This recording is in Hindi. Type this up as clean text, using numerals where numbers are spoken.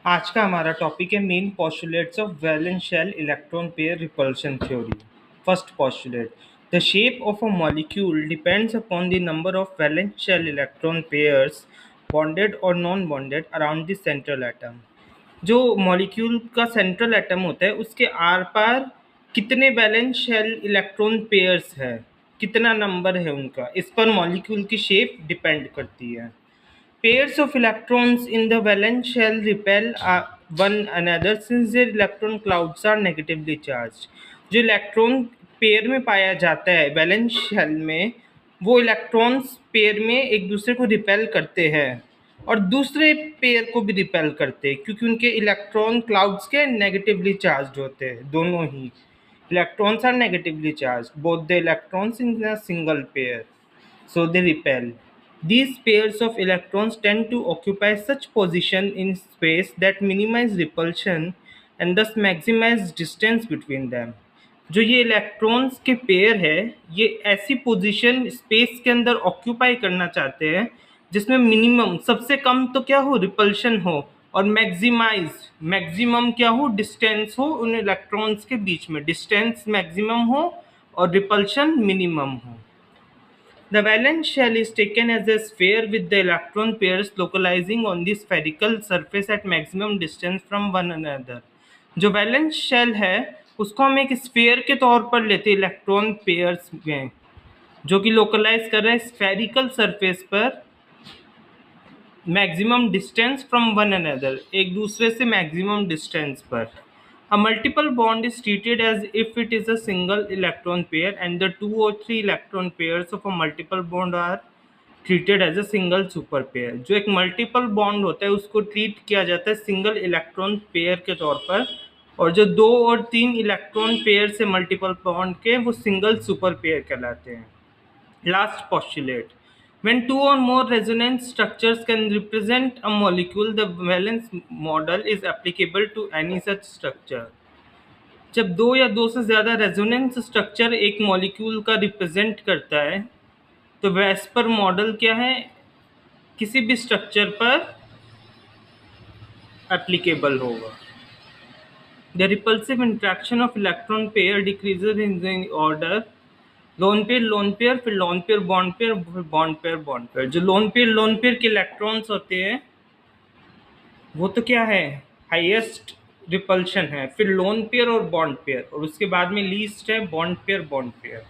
आज का हमारा टॉपिक है main postulates of valence shell electron pair repulsion theory. First postulate, the shape of a molecule depends upon the number of valence shell electron pairs bonded और non bonded around the central atom. जो मॉलिक्यूल का सेंट्रल एटम होता है उसके आर पार कितने वैलेंस शेल इलेक्ट्रॉन पेयर्स है, कितना नंबर है उनका, इस पर मॉलिक्यूल की शेप डिपेंड करती है। Pairs of electrons in the valence shell repel one another since their electron clouds are negatively charged. जो इलेक्ट्रॉन पेयर में पाया जाता है वैलेंस शेल में, वो इलेक्ट्रॉन्स पेयर में एक दूसरे को रिपेल करते हैं और दूसरे पेयर को भी रिपेल करते हैं क्योंकि उनके इलेक्ट्रॉन क्लाउड्स के नेगेटिवली चार्ज होते हैं। दोनों ही electrons are negatively charge, both the electrons in a single pair, so they repel. These pairs of electrons tend to occupy such position in space that minimize repulsion and thus maximize distance between them. जो ये इलेक्ट्रॉन्स के पेयर है ये ऐसी पोजीशन स्पेस के अंदर ऑक्यूपाई करना चाहते हैं जिसमें मिनिमम सबसे कम तो क्या हो, रिपल्शन हो, और मैक्सिमम क्या हो, डिस्टेंस हो उन इलेक्ट्रॉन्स के बीच में, डिस्टेंस मैक्सिमम हो और रिपल्शन मिनिमम हो। The valence shell is taken as a sphere with the electron pairs localizing on the spherical surface at maximum distance from one another. जो वैलेंस शेल है उसको हम एक स्फीयर के तौर पर लेते हैं इलेक्ट्रॉन पेयर्स में, जो कि लोकलाइज कर रहे हैं स्फेरिकल सरफेस पर maximum distance from one another, एक दूसरे से मैक्सिमम डिस्टेंस पर। A multiple bond is treated as if it is a single electron pair and the 2 or 3 electron pairs of a multiple bond are treated as a single super pair. जो एक multiple bond होता है उसको treat किया जाता है single electron pair के तौर पर, और जो 2 और 3 electron pair से multiple bond के वो single super pair कहलाते हैं। Last postulate, when two or more resonance structures can represent a molecule, the valence model is applicable to any such structure. जब दो या दो से ज़्यादा रेजोनेंस स्ट्रक्चर एक मॉलिक्यूल का रिप्रेजेंट करता है तो वेस्पर मॉडल क्या है, किसी भी स्ट्रक्चर पर एप्लीकेबल होगा। The repulsive interaction of electron pair decreases in the order lone pair फिर लोन पेयर बॉन्ड पेयर फिर बॉन्ड पेयर। जो लोन पेयर के इलेक्ट्रॉन्स होते हैं वो तो क्या है, हाईएस्ट रिपल्शन है, फिर लोन पेयर और बॉन्ड पेयर, और उसके बाद में लीस्ट है बॉन्ड पेयर।